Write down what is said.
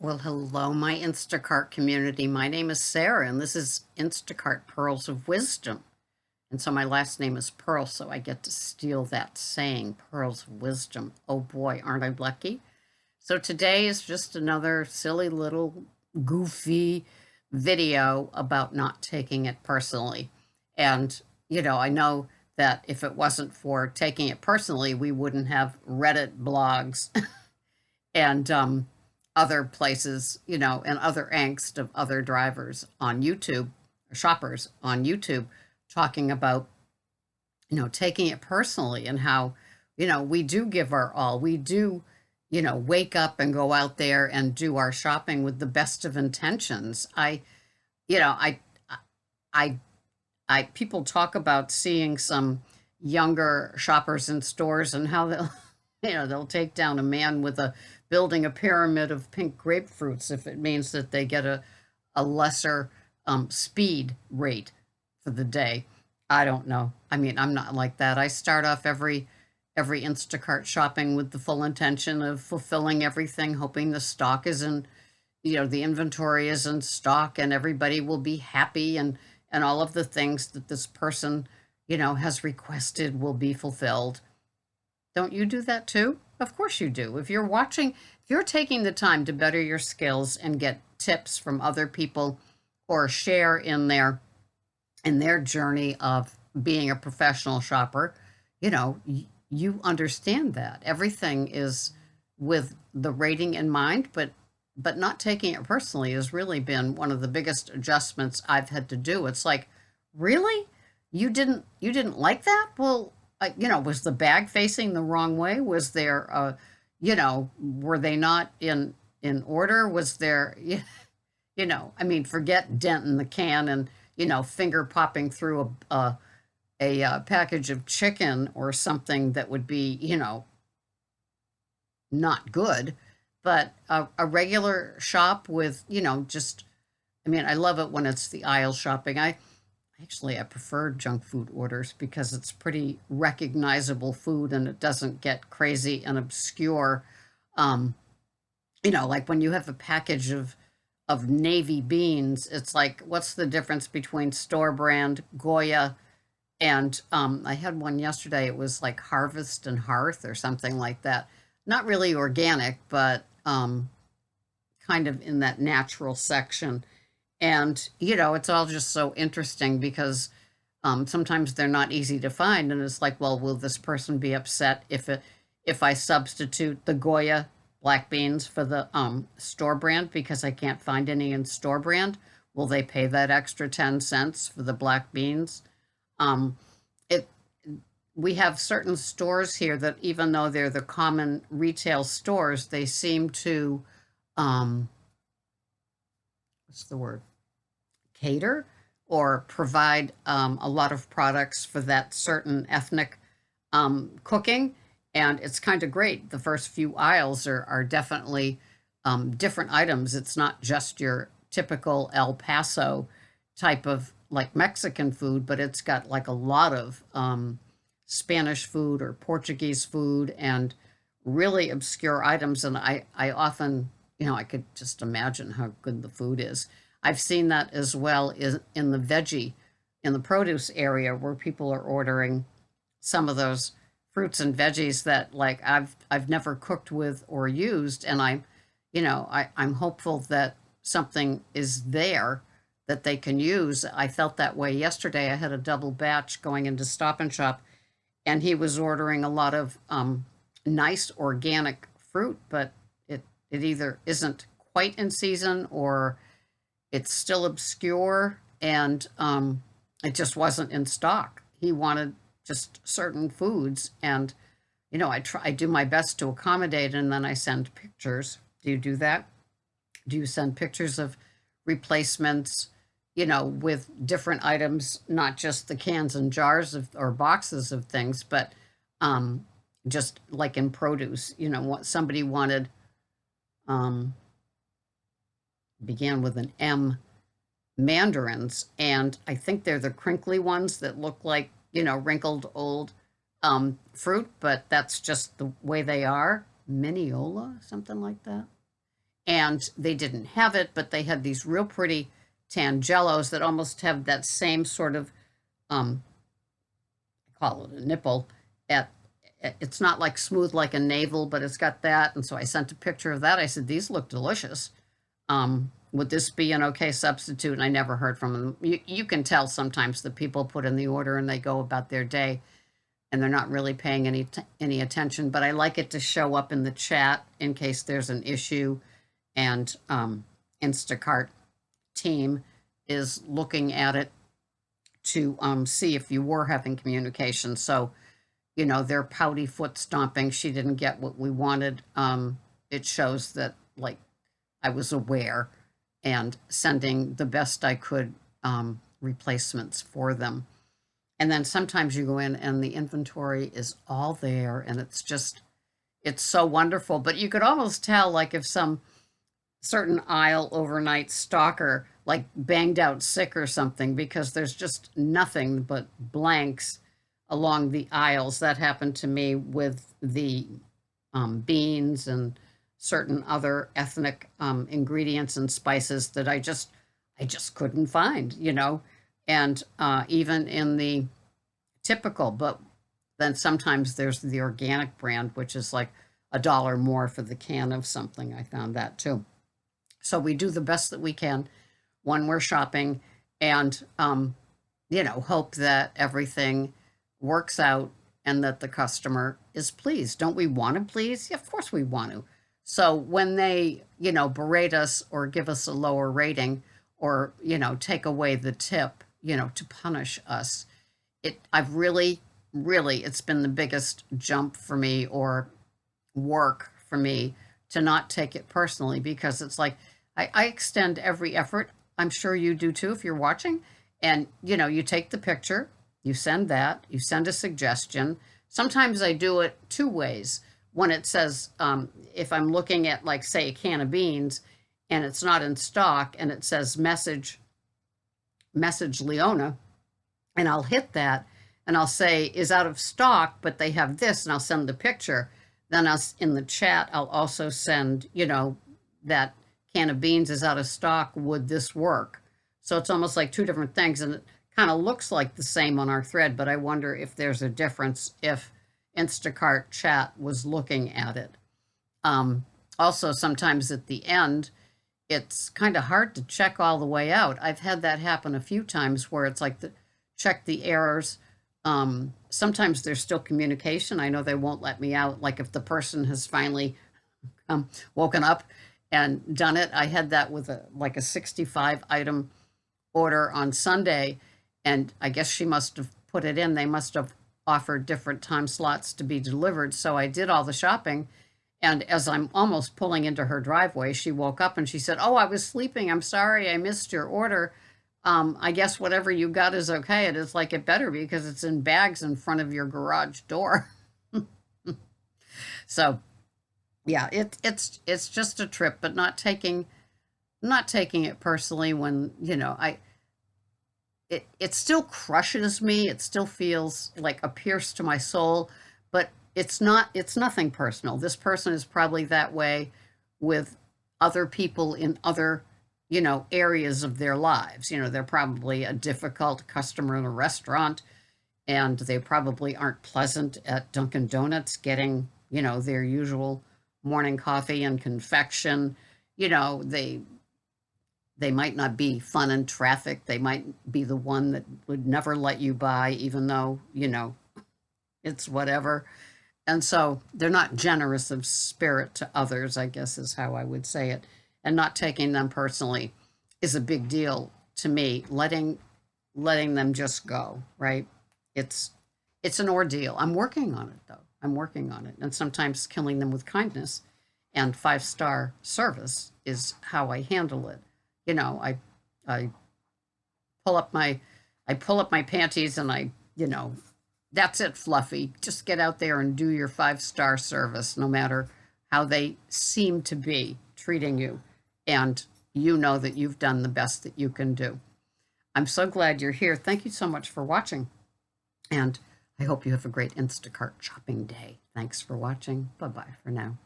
Well, hello, my Instacart community. My name is Sarah, and this is Instacart Pearls of Wisdom. And so my last name is Pearl, so I get to steal that saying, Pearls of Wisdom. Oh boy, aren't I lucky? So today is just another silly little goofy video about not taking it personally. And, I know that if it wasn't for taking it personally, we wouldn't have Reddit blogs and other places, and other angst of other drivers on YouTube, or shoppers on YouTube, talking about, taking it personally and how, we do give our all. We do, wake up and go out there and do our shopping with the best of intentions. You know, I, people talk about seeing some younger shoppers in stores and how they'll, they'll take down a man with a building a pyramid of pink grapefruits if it means that they get a lesser speed rate for the day. I don't know. I mean, I'm not like that. I start off every Instacart shopping with the full intention of fulfilling everything, hoping the stock is in, the inventory is in stock and everybody will be happy and all of the things that this person, has requested will be fulfilled. Don't you do that too? Of course you do. If you're taking the time to better your skills and get tips from other people or share in their journey of being a professional shopper, you understand that. Everything is with the rating in mind, but not taking it personally has really been one of the biggest adjustments I've had to do. It's like, really? You didn't like that? Well, was the bag facing the wrong way? Was there, were they not in order? Was there, I mean, forget dent in the can and finger popping through a package of chicken or something that would be, not good, but a regular shop with, just, I mean, I love it when it's the aisle shopping. I prefer junk food orders because it's pretty recognizable food and it doesn't get crazy and obscure. Um, like when you have a package of navy beans, it's like, what's the difference between store brand Goya and I had one yesterday. It was like Harvest and Hearth or something like that. Not really organic, but kind of in that natural section. And, it's all just so interesting because sometimes they're not easy to find. And it's like, well, will this person be upset if I substitute the Goya black beans for the store brand because I can't find any in store brand? Will they pay that extra 10 cents for the black beans? Um, it we have certain stores here that even though they're the common retail stores, they seem to um, what's the word? Cater or provide a lot of products for that certain ethnic cooking. And it's kind of great. The first few aisles are definitely different items. It's not just your typical El Paso type of like Mexican food, but it's got like a lot of Spanish food or Portuguese food and really obscure items. And I often, I could just imagine how good the food is. I've seen that as well in the veggie, in the produce area where people are ordering some of those fruits and veggies that like I've never cooked with or used, and I'm hopeful that something is there that they can use. I felt that way yesterday. I had a double batch going into Stop and Shop, and he was ordering a lot of nice organic fruit, but it either isn't quite in season or it's still obscure and it just wasn't in stock. He wanted just certain foods, and I do my best to accommodate, and then I send pictures. Do you do that? Do you send pictures of replacements, with different items, not just the cans and jars of or boxes of things, but just like in produce, what somebody wanted um, began with an M, mandarins, and I think they're the crinkly ones that look like, wrinkled old fruit, but that's just the way they are. Miniola, something like that. and they didn't have it, but they had these real pretty tangellos that almost have that same sort of, I call it a nipple. At It's not like smooth like a navel, but it's got that. And so I sent a picture of that. I said, these look delicious. Would this be an okay substitute? And I never heard from them. You can tell sometimes that people put in the order and they go about their day and they're not really paying any attention. But I like it to show up in the chat in case there's an issue, and Instacart team is looking at it to see if you were having communication. So, their pouty foot stomping, she didn't get what we wanted. It shows that, like, I was aware and sending the best I could replacements for them. And then sometimes you go in and the inventory is all there and it's so wonderful. But you could almost tell, like, if some certain aisle overnight stalker like banged out sick or something, because there's just nothing but blanks along the aisles. That happened to me with the beans and certain other ethnic ingredients and spices that I just couldn't find, and even in the typical. But then sometimes there's the organic brand, which is like $1 more for the can of something. I found that too. So we do the best that we can when we're shopping, and hope that everything works out and that the customer is pleased. Don't we want to please? Yeah, of course we want to. So when they, berate us or give us a lower rating, or, take away the tip, to punish us, I've really, it's been the biggest jump for me, or work for me, to not take it personally, because it's like, I extend every effort. I'm sure you do too if you're watching. And, you take the picture, you send that, you send a suggestion. Sometimes I do it two ways. When it says, if I'm looking at, like, say, a can of beans and it's not in stock and it says message Leona, and I'll hit that and I'll say is out of stock, but they have this, and I'll send the picture. Then in the chat, I'll also send, that can of beans is out of stock. Would this work? So it's almost like two different things, and it kind of looks like the same on our thread, but I wonder if there's a difference if Instacart chat was looking at it. Also, sometimes at the end, it's kind of hard to check all the way out. I've had that happen a few times where it's like check the errors. Sometimes there's still communication. I know they won't let me out. Like if the person has finally woken up and done it. I had that with a 65 item order on Sunday, and I guess she must have put it in. They must have offered different time slots to be delivered. So I did all the shopping. And as I'm almost pulling into her driveway, she woke up and she said, "Oh, I was sleeping. I'm sorry. I missed your order. I guess whatever you got is okay." And it's like, it better be, because it's in bags in front of your garage door. So yeah, it's just a trip, but not taking it personally when, it still crushes me. It still feels like a pierce to my soul, but it's nothing personal. This person is probably that way with other people in other, areas of their lives. They're probably a difficult customer in a restaurant, and they probably aren't pleasant at Dunkin' Donuts getting, their usual morning coffee and confection. They might not be fun in traffic. They might be the one that would never let you by, even though, it's whatever. And so they're not generous of spirit to others, I guess is how I would say it. And not taking them personally is a big deal to me. Letting them just go, right? It's an ordeal. I'm working on it, though. I'm working on it. And sometimes killing them with kindness and 5-star service is how I handle it. I pull up my panties and that's it, Fluffy. Just get out there and do your 5-star service, no matter how they seem to be treating you. And that you've done the best that you can do. I'm so glad you're here. Thank you so much for watching. And I hope you have a great Instacart shopping day. Thanks for watching. Bye-bye for now.